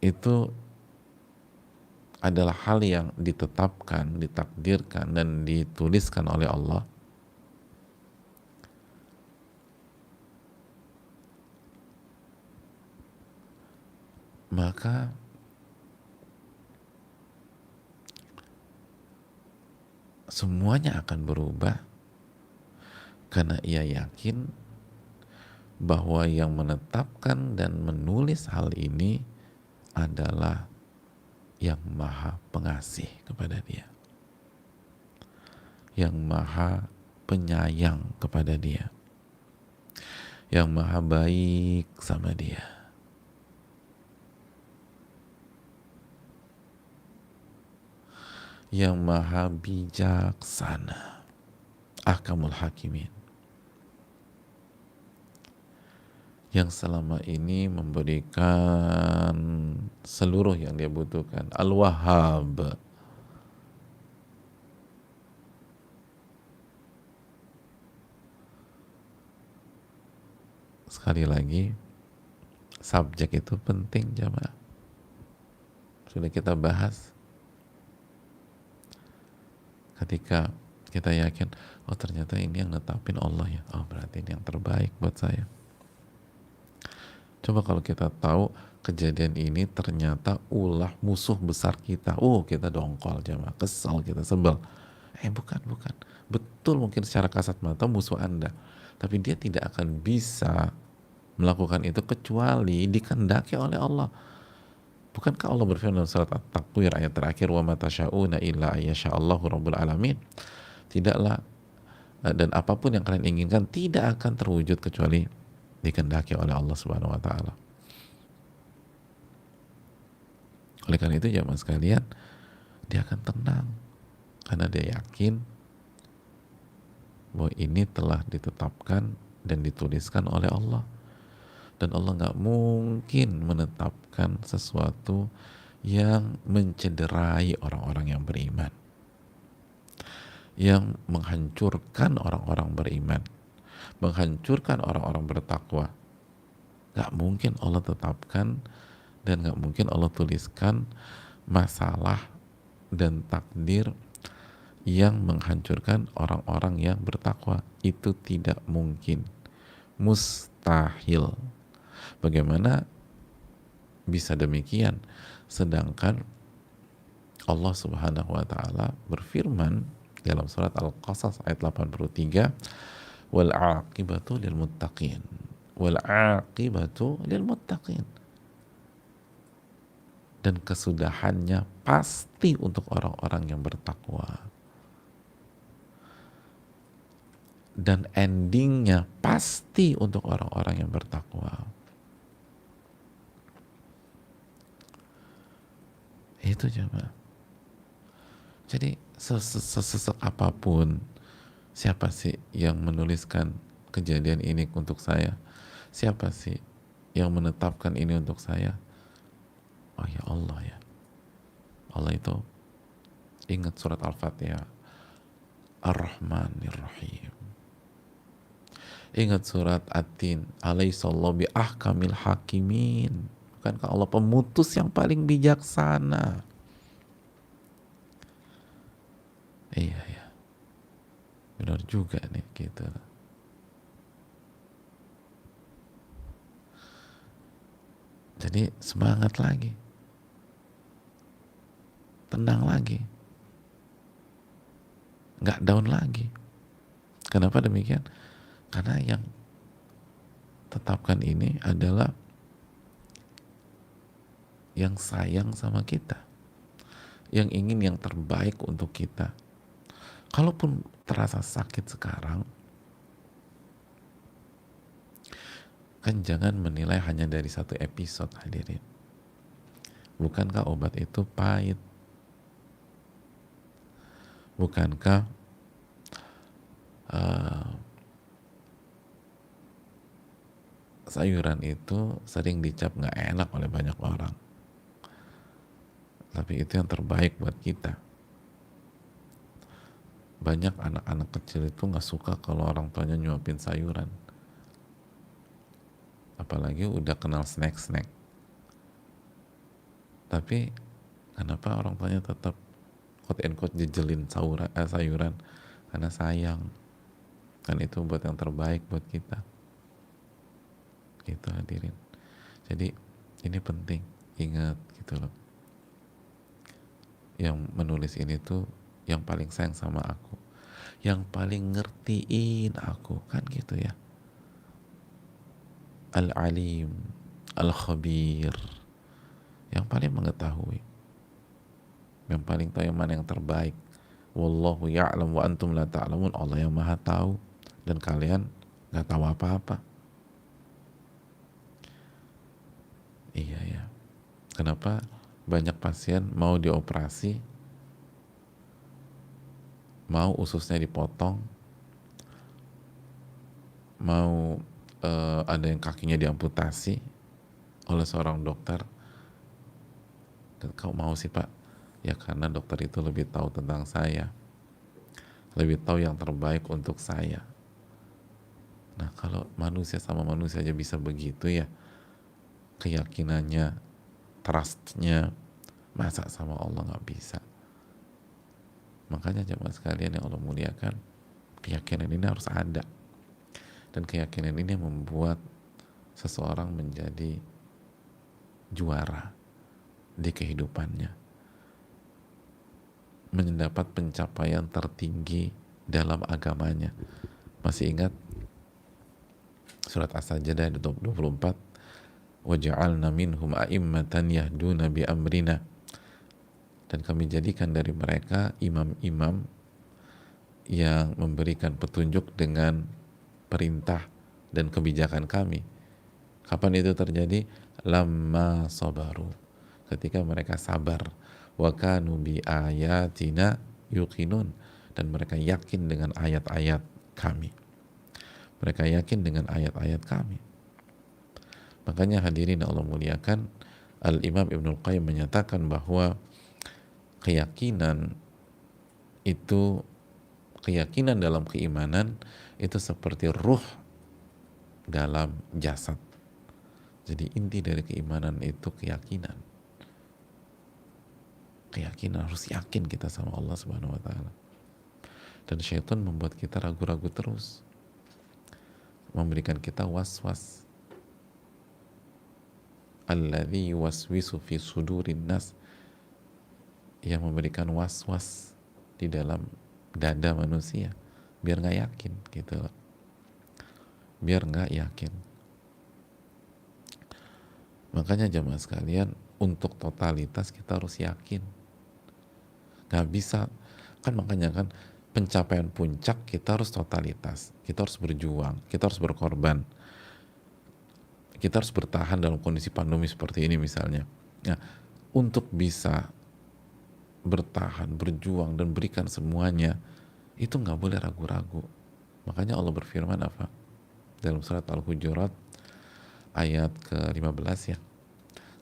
itu adalah hal yang ditetapkan, ditakdirkan, dan dituliskan oleh Allah, maka semuanya akan berubah, karena ia yakin bahwa yang menetapkan dan menulis hal ini adalah yang maha pengasih kepada dia, yang maha penyayang kepada dia, yang maha baik sama dia, yang maha bijaksana, ahkamul hakimin, yang selama ini memberikan seluruh yang dia butuhkan, Al-Wahhab. Sekali lagi, subjek itu penting jamaah. Sudah kita bahas. Ketika kita yakin, oh ternyata ini yang netapin Allah ya, oh berarti ini yang terbaik buat saya. Coba kalau kita tahu kejadian ini ternyata ulah musuh besar kita, kita dongkol jamaah, kesal, kita sebel. Bukan. Betul mungkin secara kasat mata musuh Anda, tapi dia tidak akan bisa melakukan itu kecuali dikehendaki oleh Allah. Bukankah Allah berfirman dalam surat At-Takwir ayat terakhir, wa ma tasyauna illa ayyasha'allahu rabbul alamin, tidaklah dan apapun yang kalian inginkan tidak akan terwujud kecuali dikehendaki oleh Allah Subhanahu wa taala. Oleh karena itu jamaah sekalian, dia akan tenang karena dia yakin bahwa ini telah ditetapkan dan dituliskan oleh Allah, dan Allah nggak mungkin menetapkan sesuatu yang mencederai orang-orang yang beriman, yang menghancurkan orang-orang beriman, menghancurkan orang-orang bertakwa. Gak mungkin Allah tetapkan dan gak mungkin Allah tuliskan masalah dan takdir yang menghancurkan orang-orang yang bertakwa. Itu tidak mungkin, mustahil. Bagaimana bisa demikian? Sedangkan Allah Subhanahu wa taala berfirman dalam surat Al-Qasas ayat 83, wal aqibatu lil muttaqin, wal aqibatu lil muttaqin, dan kesudahannya pasti untuk orang-orang yang bertakwa, dan endingnya pasti untuk orang-orang yang bertakwa. Itu coba. Jadi sesesek apapun, siapa sih yang menuliskan kejadian ini untuk saya? Siapa sih yang menetapkan ini untuk saya? Oh ya Allah ya. Allah itu, ingat surat Al-Fatihah, Ar-Rahmanir Rahim. Ingat surat At-Tin, Alaihissallahu bi ahkamil hakimin. Bukankah Allah pemutus yang paling bijaksana? Iya ya, benar juga nih gitu. Jadi semangat lagi, tenang lagi, nggak down lagi. Kenapa demikian? Karena yang tetapkan ini adalah yang sayang sama kita, yang ingin yang terbaik untuk kita. Kalaupun terasa sakit sekarang, kan jangan menilai hanya dari satu episode, hadirin. Bukankah obat itu pahit? Bukankah sayuran itu sering dicap nggak enak oleh banyak orang? Tapi itu yang terbaik buat kita. Banyak anak-anak kecil itu nggak suka kalau orang tuanya nyuapin sayuran, apalagi udah kenal snack-snack. Tapi kenapa orang tuanya tetap quote and quote jejelin sayuran? Karena sayang, kan itu buat yang terbaik buat kita. Gitu hadirin. Jadi ini penting, ingat gitu loh. Yang menulis ini tuh yang paling sayang sama aku, yang paling ngertiin aku, kan gitu ya. Al-alim, al-khabir, yang paling mengetahui, yang paling tahu yang mana yang terbaik. Wallahu ya'lam wa antum la ta'lamun. Allah yang maha tahu dan kalian nggak tahu apa-apa. Iya ya. Kenapa banyak pasien mau dioperasi, mau ususnya dipotong, mau ada yang kakinya diamputasi oleh seorang dokter. Kau mau sih pak? Ya karena dokter itu lebih tahu tentang saya, lebih tahu yang terbaik untuk saya. Nah kalau manusia sama manusia aja bisa begitu ya, keyakinannya, trustnya, masa sama Allah nggak bisa? Makanya jemaah sekalian yang Allah muliakan, keyakinan ini harus ada, dan keyakinan ini membuat seseorang menjadi juara di kehidupannya, mendapat pencapaian tertinggi dalam agamanya. Masih ingat surat As-Sajdah ayat 24, waja'alna minhum a'immatan yahduna bi amrina, dan kami jadikan dari mereka imam-imam yang memberikan petunjuk dengan perintah dan kebijakan kami. Kapan itu terjadi? Lamma sabaru, ketika mereka sabar. Wa kanu bi ayatina yuqinun, dan mereka yakin dengan ayat-ayat kami. Mereka yakin dengan ayat-ayat kami. Makanya hadirin Allah muliakan, Al-Imam Ibnul Qayyim menyatakan bahwa keyakinan itu, keyakinan dalam keimanan itu seperti ruh dalam jasad. Jadi inti dari keimanan itu keyakinan. Keyakinan, harus yakin kita sama Allah Subhanahu wa taala. Dan syaitan membuat kita ragu-ragu terus, memberikan kita was-was. Alladzi yuwaswisu fi sudurin nas, yang memberikan was-was di dalam dada manusia biar nggak yakin gitu loh. Biar nggak yakin. Makanya jemaah sekalian, untuk totalitas kita harus yakin. Nggak bisa, kan makanya kan pencapaian puncak kita harus totalitas, kita harus berjuang, kita harus berkorban, kita harus bertahan dalam kondisi pandemi seperti ini misalnya. Nah, untuk bisa bertahan, berjuang, dan berikan semuanya, itu nggak boleh ragu-ragu. Makanya Allah berfirman apa? Dalam surat Al-Hujurat ayat ke-15 ya.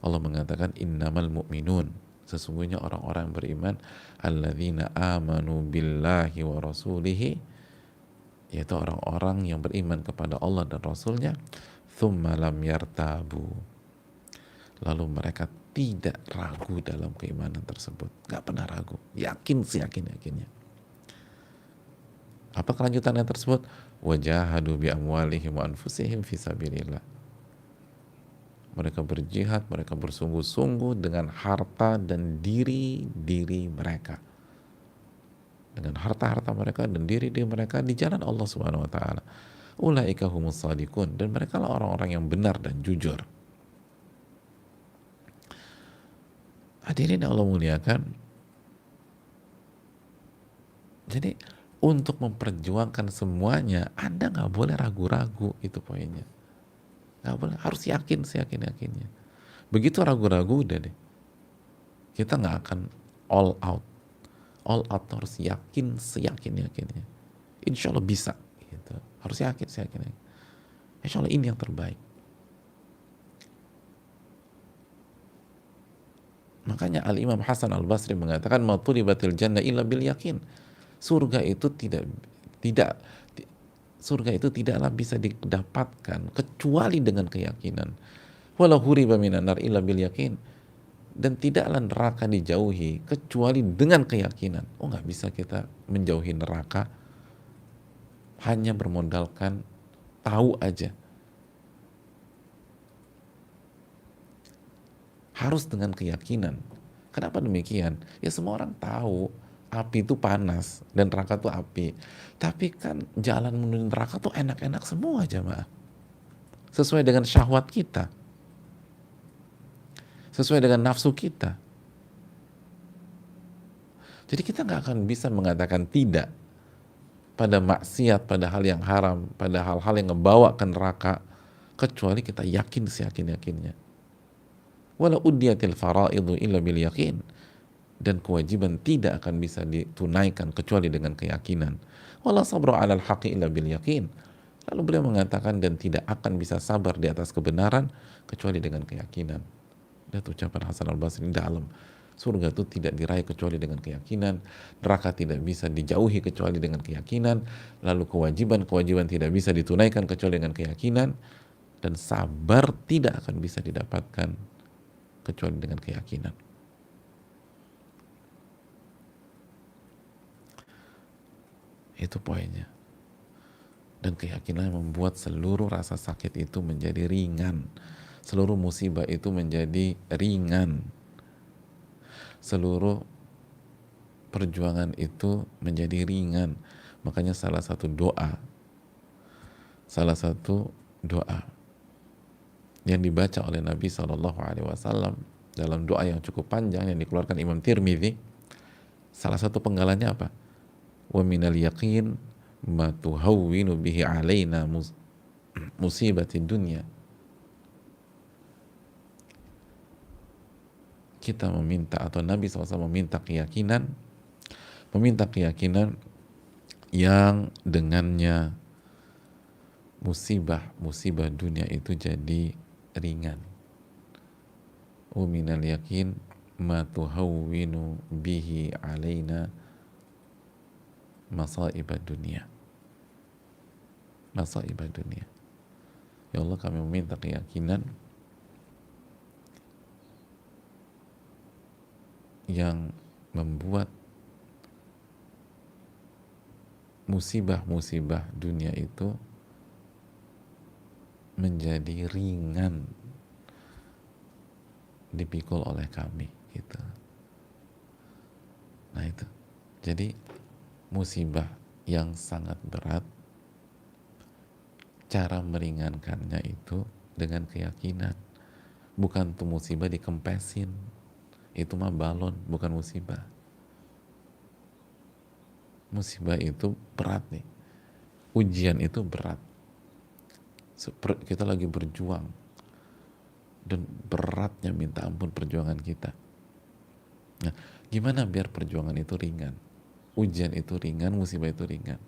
Allah mengatakan innamal mu'minun, sesungguhnya orang-orang yang beriman, alladzina amanu billahi wa rasulihi, yaitu orang-orang yang beriman kepada Allah dan Rasulnya, thumma lam yartabu, lalu mereka tidak ragu dalam keimanan tersebut, nggak pernah ragu, yakin seyakin-yakinnya. Apa kelanjutannya tersebut? Wajahadu bi amwalihim wa anfusihim fi sabilillah. Mereka berjihad, mereka bersungguh-sungguh dengan harta dan diri mereka. Dengan harta-harta mereka dan diri mereka di jalan Allah Subhanahu wa taala. ulaika humus shadiqun, dan mereka lah orang-orang yang benar dan jujur. Hadirin Allah muliakan, jadi untuk memperjuangkan semuanya Anda nggak boleh ragu-ragu, itu poinnya. Nggak boleh, harus yakin seyakin-yakinnya. Begitu ragu-ragu udah deh, kita nggak akan all out. All out harus yakin seyakin-yakinnya. Insya Allah bisa gitu. Harus yakin seyakin-yakinnya. Insya Allah ini yang terbaik. Makanya Al-Imam Hasan Al-Basri mengatakan matulibatil jannah illa bil yakin. Surga itu surga itu tidaklah bisa didapatkan kecuali dengan keyakinan. Walau huriba minan nar illa bil yakin. Dan tidaklah neraka dijauhi kecuali dengan keyakinan. Oh, nggak bisa kita menjauhi neraka hanya bermodalkan tahu aja. Harus dengan keyakinan. Kenapa demikian? Ya semua orang tahu api itu panas dan neraka itu api. Tapi kan jalan menuju neraka tuh enak-enak semua jamaah. Sesuai dengan syahwat kita. Sesuai dengan nafsu kita. Jadi kita nggak akan bisa mengatakan tidak pada maksiat, pada hal yang haram, pada hal-hal yang ngebawa ke neraka, kecuali kita yakin seyakin-yakinnya. Wala uddiyatil faraidu illa bil yakin. Dan kewajiban tidak akan bisa ditunaikan kecuali dengan keyakinan. Wala sabru alal haqqi illa bil yakin. Lalu beliau mengatakan dan tidak akan bisa sabar di atas kebenaran kecuali dengan keyakinan. Itu ucapan Hasan Al-Basri dalam. Surga itu tidak diraih kecuali dengan keyakinan, neraka tidak bisa dijauhi kecuali dengan keyakinan, lalu kewajiban tidak bisa ditunaikan kecuali dengan keyakinan, dan sabar tidak akan bisa didapatkan kecuali dengan keyakinan. Itu poinnya. Dan keyakinan membuat seluruh rasa sakit itu menjadi ringan. Seluruh musibah itu menjadi ringan. Seluruh perjuangan itu menjadi ringan. Makanya salah satu doa yang dibaca oleh Nabi SAW dalam doa yang cukup panjang yang dikeluarkan Imam Tirmidzi, salah satu penggalannya apa? Wa minal yaqin ma tuhawwinu bihi alaina musibatid dunya. Kita meminta, atau Nabi SAW meminta keyakinan yang dengannya musibah dunia itu jadi ringan. Wa minal yakin ma tuhawwinu bihi alaina masaibad dunia. Ya Allah, kami meminta keyakinan yang membuat musibah dunia itu menjadi ringan dipikul oleh kami gitu. Nah itu. Jadi musibah yang sangat berat, cara meringankannya itu dengan keyakinan. Bukan tuh musibah dikempesin. Itu mah balon, bukan musibah. Musibah itu berat nih. Ujian itu berat. Kita lagi berjuang. Dan beratnya minta ampun perjuangan kita. Nah, gimana biar perjuangan itu ringan? Ujian itu ringan, musibah itu ringan.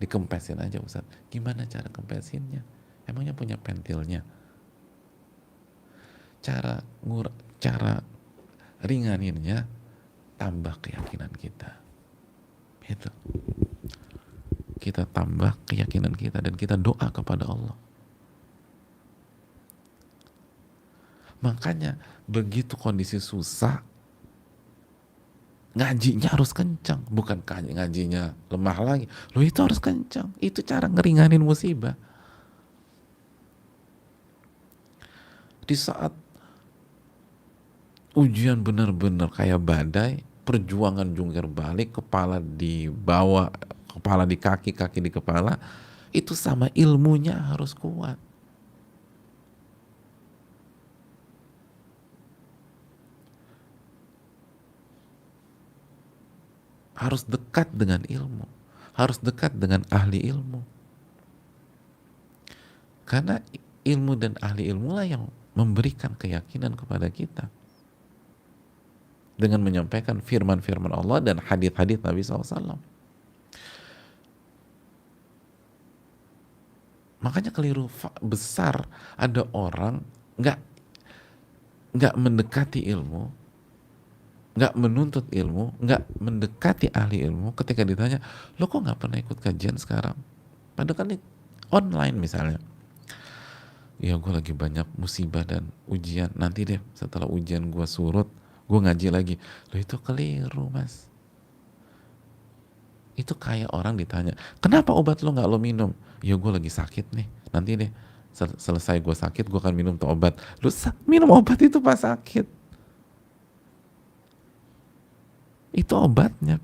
Dikempesin aja Ustaz. Gimana cara kempesinnya? Emangnya punya pentilnya? Cara ringaninnya, tambah keyakinan kita. Itu. Kita tambah keyakinan kita dan kita doa kepada Allah. Makanya begitu kondisi susah, ngajinya harus kencang, bukan ngajinya lemah lagi. Loh, itu harus kencang. Itu cara ngeringanin musibah. Di saat ujian benar-benar kayak badai, perjuangan jungkir balik, kepala di bawah, kepala di kaki, kaki di kepala, Itu sama ilmunya harus kuat. Harus dekat dengan ilmu. Harus dekat dengan ahli ilmu. Karena ilmu dan ahli ilmu lah yang memberikan keyakinan kepada kita. Dengan menyampaikan firman-firman Allah dan hadis-hadis Nabi SAW. Makanya keliru besar ada orang nggak mendekati ilmu, nggak menuntut ilmu, nggak mendekati ahli ilmu. Ketika ditanya, lo kok nggak pernah ikut kajian sekarang? Padahal kan online misalnya. Ya gue lagi banyak musibah dan ujian. Nanti deh setelah ujian gue surut, gue ngaji lagi. Lo itu keliru mas. Itu kayak orang ditanya, kenapa obat lo nggak lo minum? Ya gue lagi sakit nih. Nanti deh selesai gue sakit, gue akan minum tuh obat. Lo minum obat itu pas sakit. Itu obatnya.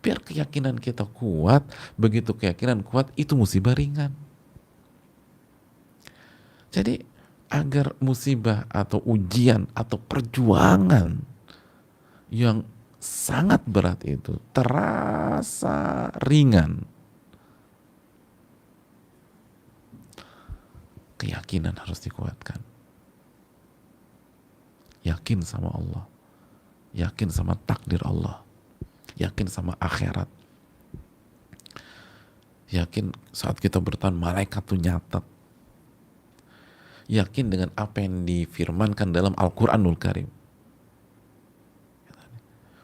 Biar keyakinan kita kuat. Begitu keyakinan kuat, itu musibah ringan. Jadi agar musibah atau ujian atau perjuangan yang sangat berat itu terasa ringan, keyakinan harus dikuatkan. Yakin sama Allah, yakin sama takdir Allah, yakin sama akhirat, yakin saat kita bertahan malaikat tuh nyatet, yakin dengan apa yang difirmankan dalam Al-Quranul Karim.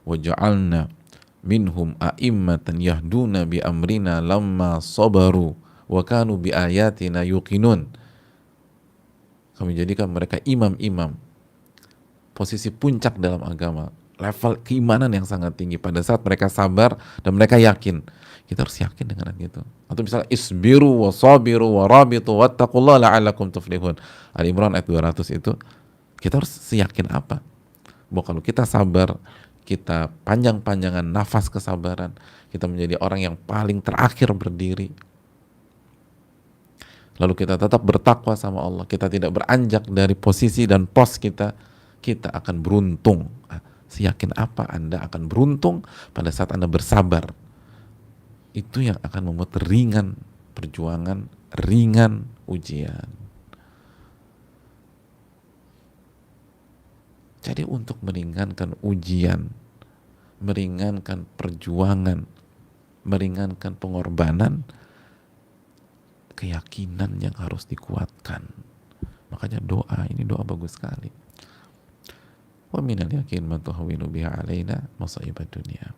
وَجَعَلْنَا مِنْهُمْ أَئِمَّةً يَهْدُونَ بِأَمْرِنَا لَمَّا صَبَرُوا وَكَانُوا بِآيَاتِنَا يُقِنُونَ. Kami jadikan mereka imam-imam, posisi puncak dalam agama, level keimanan yang sangat tinggi pada saat mereka sabar dan mereka yakin. Kita harus yakin dengan itu. Atau misalnya isbiru wa sabiru wa rabitu wattaqullaha la'allakum tuflihun. Ali Imran ayat 200 itu kita harus yakin apa? Bahwa kalau kita sabar, kita panjang-panjangan nafas kesabaran, kita menjadi orang yang paling terakhir berdiri. Lalu kita tetap bertakwa sama Allah, kita tidak beranjak dari posisi dan pos kita, kita akan beruntung. Seyakin apa Anda akan beruntung pada saat Anda bersabar? Itu yang akan membuat ringan perjuangan, ringan ujian. Jadi untuk meringankan ujian, meringankan perjuangan, meringankan pengorbanan, keyakinan yang harus dikuatkan. Makanya doa, ini doa bagus sekali. Wa minal yakin ma tuhawwinu biha alaina masa'ibad dunya.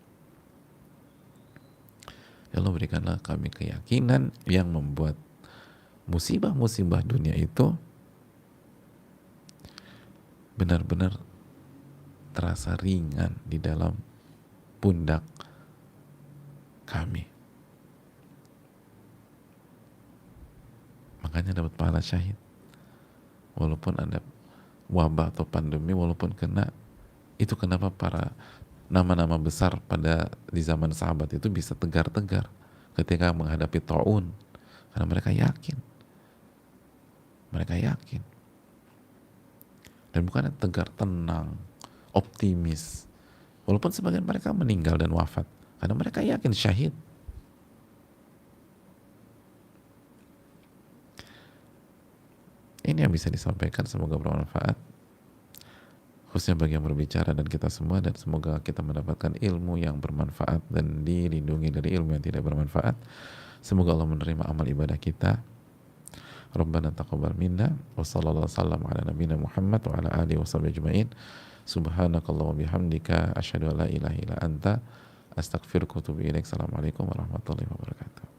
Ya Allah, berikanlah kami keyakinan yang membuat musibah-musibah dunia itu benar-benar terasa ringan di dalam pundak kami. Makanya dapat pahala syahid. Walaupun ada wabah atau pandemi, walaupun kena, itu kenapa para nama-nama besar pada di zaman sahabat itu bisa tegar-tegar ketika menghadapi ta'un, karena mereka yakin. Mereka yakin. Dan bukan tegar, tenang, optimis. Walaupun sebagian mereka meninggal dan wafat, karena mereka yakin syahid. Ini yang bisa disampaikan, semoga bermanfaat, khususnya bagi yang berbicara dan kita semua, dan semoga kita mendapatkan ilmu yang bermanfaat dan dilindungi dari ilmu yang tidak bermanfaat. Semoga Allah menerima amal ibadah kita. Rabbana taqabbal minna wa sallallahu wasallam ala nabiyina Muhammad wa ala alihi washabihi ajmain. Subhanakallahumma bihamdika asyhadu an la ilaha illa anta astaghfiruka wa atubu ilaik. Assalamualaikum warahmatullahi wabarakatuh.